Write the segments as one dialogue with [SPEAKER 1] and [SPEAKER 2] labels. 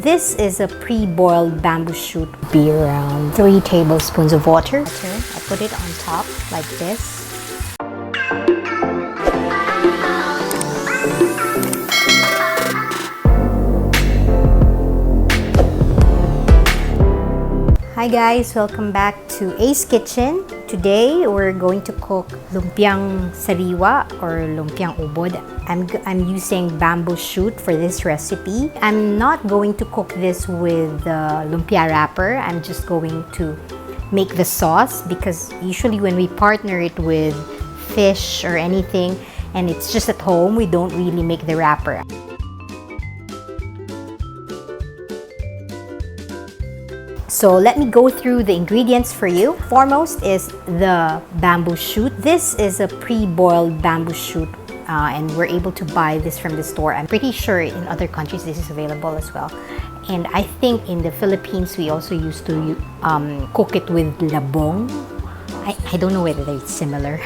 [SPEAKER 1] this is a pre-boiled bamboo shoot. Be around 3 tablespoons of water. I put it on top like this. Hi guys, welcome back to Ace Kitchen. Today we're going to cook Lumpiang Sariwa or Lumpiang Hubad. I'm using bamboo shoot for this recipe. I'm not going to cook this with Lumpia Wrapper. I'm just going to make the sauce because usually when we partner it with fish or anything and it's just at home, we don't really make the wrapper. So let me go through the ingredients for you. Foremost is the bamboo shoot. This is a pre-boiled bamboo shoot and we're able to buy this from the store. I'm pretty sure in other countries this is available as well. And I think in the Philippines we also used to cook it with labong. I don't know whether it's similar.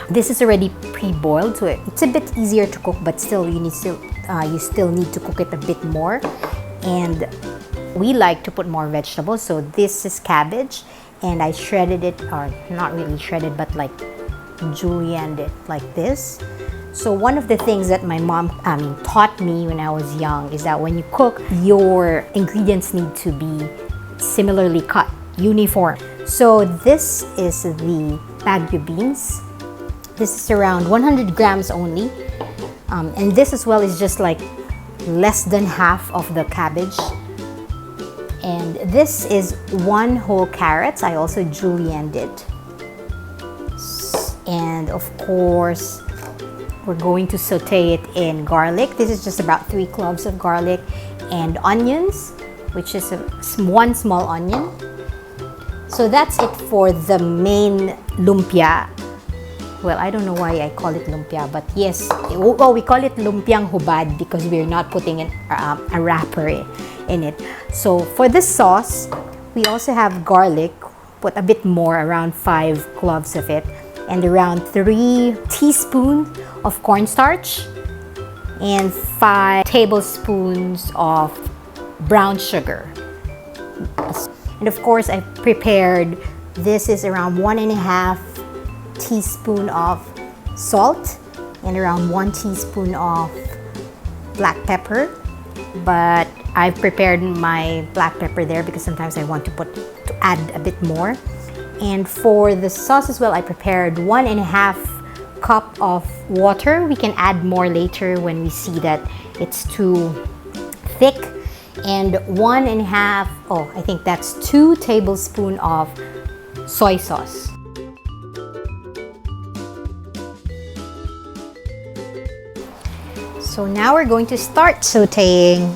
[SPEAKER 1] This is already pre-boiled, so it's a bit easier to cook, but still you still need to cook it a bit more. And we like to put more vegetables, so this is cabbage and I shredded it, or not really shredded, but like julienned it like this. So one of the things that my mom taught me when I was young is that when you cook, your ingredients need to be similarly cut, uniform. So this is the bagu beans. This is around 100 grams only, and this as well is just like less than half of the cabbage. And this is 1 whole carrot. I also julienned it. And of course, we're going to saute it in garlic. This is just about 3 cloves of garlic and onions, which is 1 small onion. So that's it for the main lumpia. Well, I don't know why I call it lumpia, but yes, we call it Lumpiang Hubad because we're not putting a wrapper in it. So for this sauce, we also have garlic, put a bit more, around 5 cloves of it, and around 3 teaspoons of cornstarch, and 5 tablespoons of brown sugar. And of course, I prepared, this is around 1.5 teaspoon of salt and around 1 teaspoon of black pepper. But I've prepared my black pepper there because sometimes I want to add a bit more. And for the sauce as well, I prepared 1.5 cup of water. We can add more later when we see that it's too thick. And 1.5, I think that's 2 tablespoons of soy sauce. So now we're going to start sauteing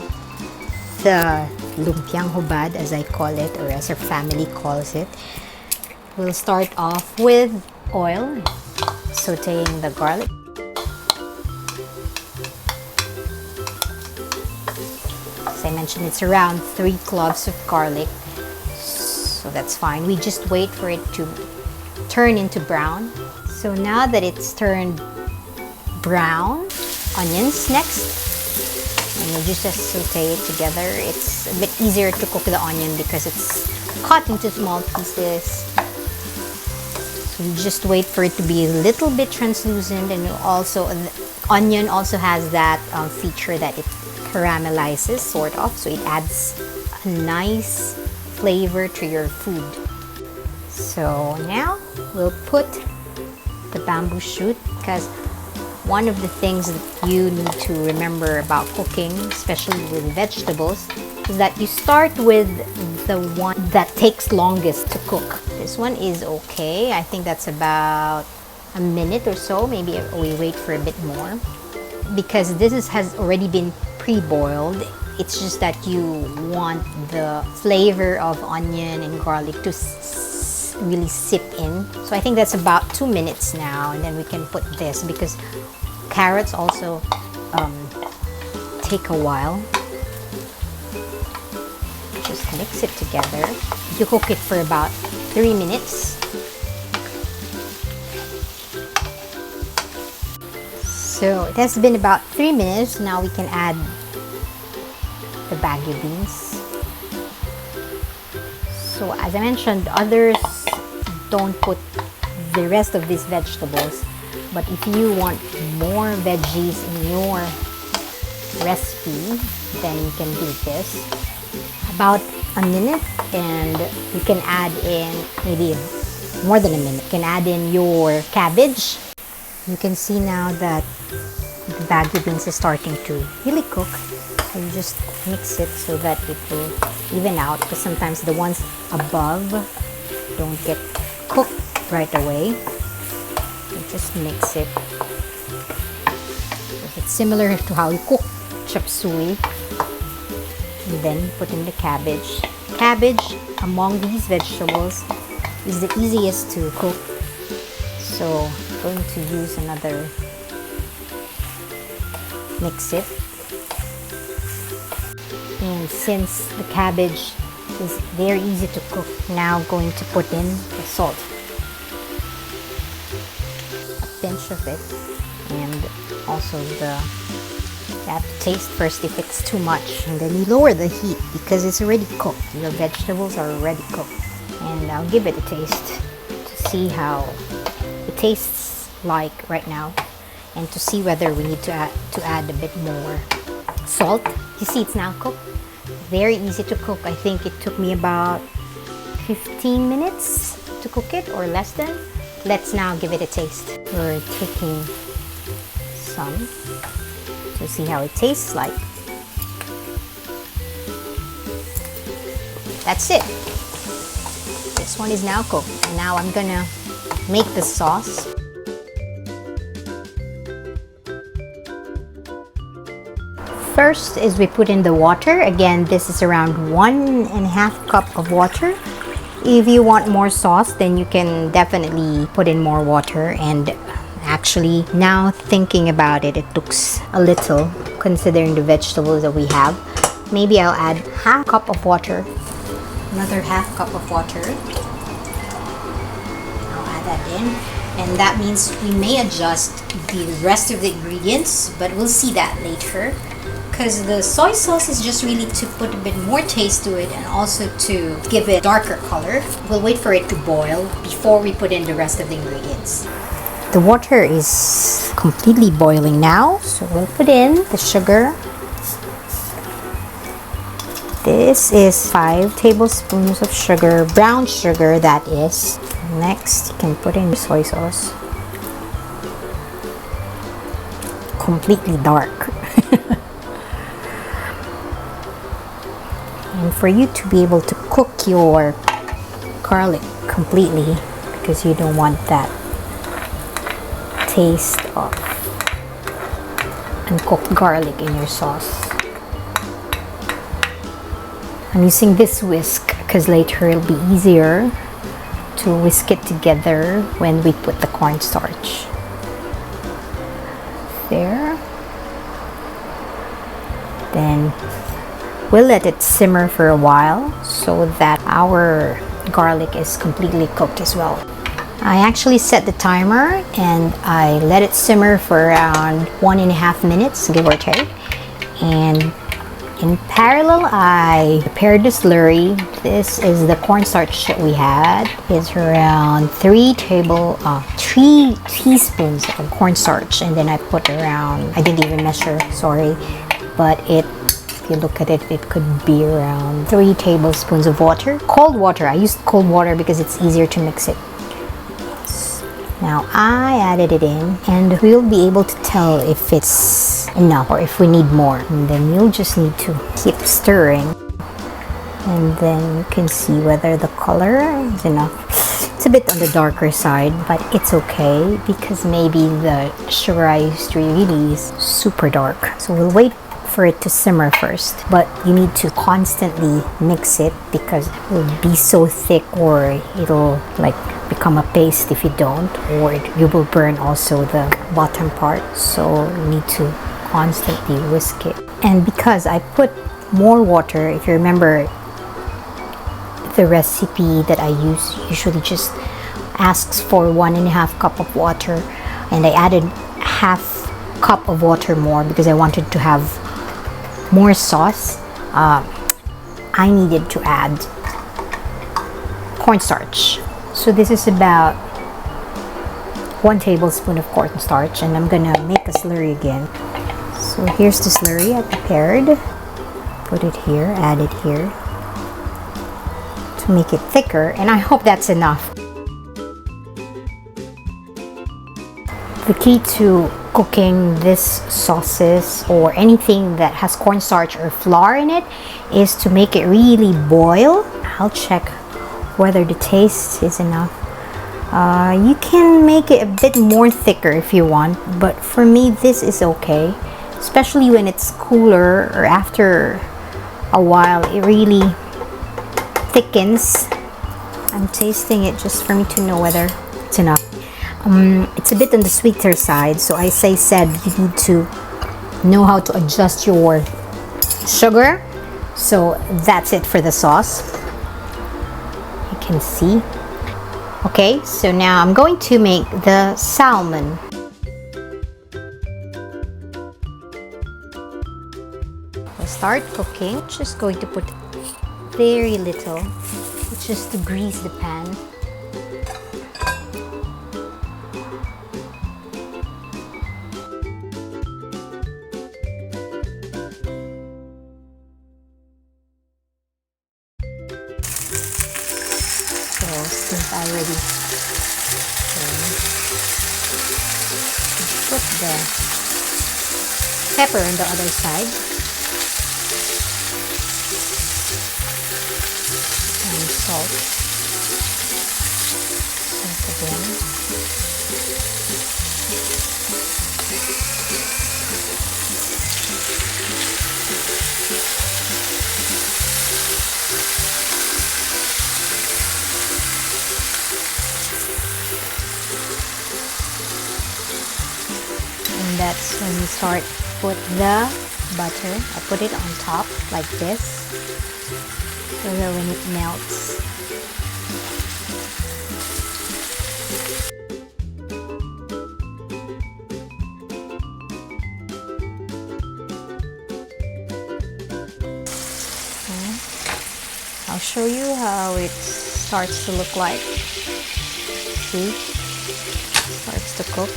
[SPEAKER 1] the Lumpiang Hubad, as I call it, or as our family calls it. We'll start off with oil, sauteing the garlic. As I mentioned, it's around 3 cloves of garlic, so that's fine. We just wait for it to turn into brown. So now that it's turned brown, onions next. And you just saute it together. It's a bit easier to cook the onion because it's cut into small pieces. So you just wait for it to be a little bit translucent, and also the onion also has that feature that it caramelizes, sort of, so it adds a nice flavor to your food. So now we'll put the bamboo shoot, because one of the things that you need to remember about cooking, especially with vegetables, is that you start with the one that takes longest to cook. This one is okay. I think that's about a minute or so. Maybe we wait for a bit more. Because this has already been pre-boiled, it's just that you want the flavor of onion and garlic to really sip in. So I think that's about 2 minutes now, and then we can put this, because carrots also take a while. Just mix it together. You cook it for about 3 minutes. So it has been about 3 minutes. Now we can add the bagu beans. So as I mentioned, others don't put the rest of these vegetables, but if you want more veggies in your recipe, then you can do this. About a minute, and you can add in maybe more than a minute. You can add in your cabbage. You can see now that the bagu beans is starting to really cook. So you just mix it so that it will even out, because sometimes the ones above don't get cooked right away. You just mix it. It's similar to how you cook chop suey. And then put in the cabbage. Cabbage among these vegetables is the easiest to cook. So I'm going to use another, mix it. And since the cabbage is very easy to cook, now going to put in the salt. A pinch of it, and also you have to taste first if it's too much, and then you lower the heat because it's already cooked. Your vegetables are already cooked. And I'll give it a taste to see how it tastes like right now, and to see whether we need to add a bit more salt. You see it's now cooked. Very easy to cook. I think it took me about 15 minutes to cook it, or less than. Let's now give it a taste. We're taking some to see how it tastes like. That's it. This one is now cooked. And now I'm gonna make the sauce. First is we put in the water. Again, this is around 1.5 cup of water. If you want more sauce, then you can definitely put in more water. And actually, now thinking about it, it looks a little, considering the vegetables that we have. Maybe I'll add half cup of water. Another half cup of water. I'll add that in. And that means we may adjust the rest of the ingredients, but we'll see that later. Because the soy sauce is just really to put a bit more taste to it, and also to give it darker color. We'll wait for it to boil before we put in the rest of the ingredients. The water is completely boiling now, so we'll put in the sugar. This is 5 tablespoons of sugar, brown sugar that is. Next, you can put in the soy sauce. Completely dark. And for you to be able to cook your garlic completely, because you don't want that taste of uncooked garlic in your sauce. I'm using this whisk because later it'll be easier to whisk it together when we put the cornstarch. There. Then we'll let it simmer for a while so that our garlic is completely cooked as well. I actually set the timer and I let it simmer for around 1.5 minutes, give or take. And in parallel, I prepared the slurry. This is the cornstarch that we had. It's around 3 teaspoons of cornstarch, and then I put around, I didn't even measure, sorry, but if you look at it, it could be around 3 tablespoons of water. Cold water. I used cold water because it's easier to mix it. Now I added it in, and we'll be able to tell if it's enough or if we need more. And then you'll just need to keep stirring, and then you can see whether the color is enough. It's a bit on the darker side, but it's okay because maybe the sugar I used really is super dark. So we'll wait for it to simmer first, but you need to constantly mix it because it will be so thick, or it'll like become a paste if you don't, or you will burn also the bottom part. So you need to constantly whisk it. And because I put more water, if you remember, the recipe that I use usually just asks for 1.5 cup of water, and I added half cup of water more because I wanted to have more sauce. I needed to add cornstarch. So this is about 1 tablespoon of cornstarch, and I'm gonna make a slurry again. So here's the slurry I prepared. Put it here, add it here to make it thicker, and I hope that's enough. The key to cooking this sauces or anything that has cornstarch or flour in it is to make it really boil. I'll check whether the taste is enough. You can make it a bit more thicker if you want, but for me this is okay, especially when it's cooler or after a while it really thickens. I'm tasting it just for me to know whether it's enough. It's a bit on the sweeter side, so as I said, you need to know how to adjust your sugar. So that's it for the sauce. You can see. Okay, so now I'm going to make the salmon. We'll start cooking. Just going to put very little, just to grease the pan. Since I already put the pepper on the other side and salt again. And that's when you start put the butter. I put it on top like this so that when it melts, I'll show you how it starts to look like. See? Starts to cook.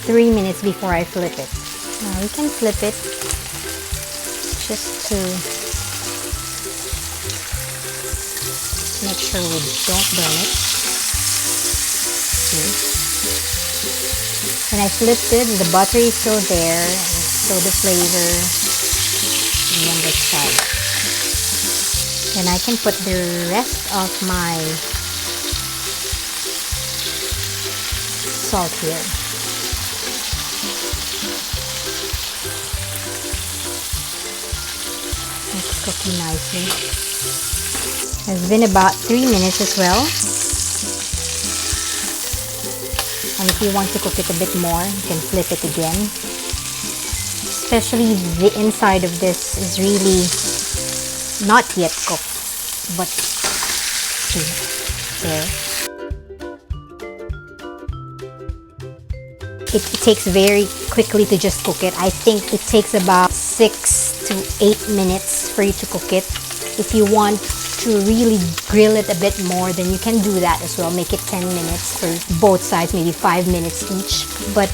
[SPEAKER 1] 3 minutes before I flip it. Now we can flip it just to make sure we don't burn it. See? When I flipped it, the butter is still there, and so the flavor, and then this side. Then I can put the rest of my salt here. It's cooking nicely. It's been about 3 minutes as well. And if you want to cook it a bit more, you can flip it again. Especially the inside of this is really not yet cooked, but see, there. It takes very quickly to just cook it. I think it takes about 6 to 8 minutes for you to cook it. If you want to really grill it a bit more, then you can do that as well. Make it 10 minutes for both sides, maybe 5 minutes each. But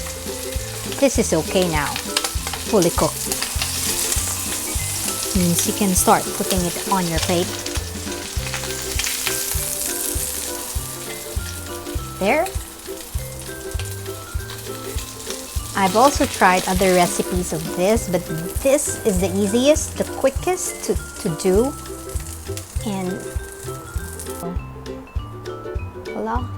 [SPEAKER 1] this is okay now, fully cooked. Means you can start putting it on your plate. There. I've also tried other recipes of this, but this is the easiest, the quickest to do. And voila.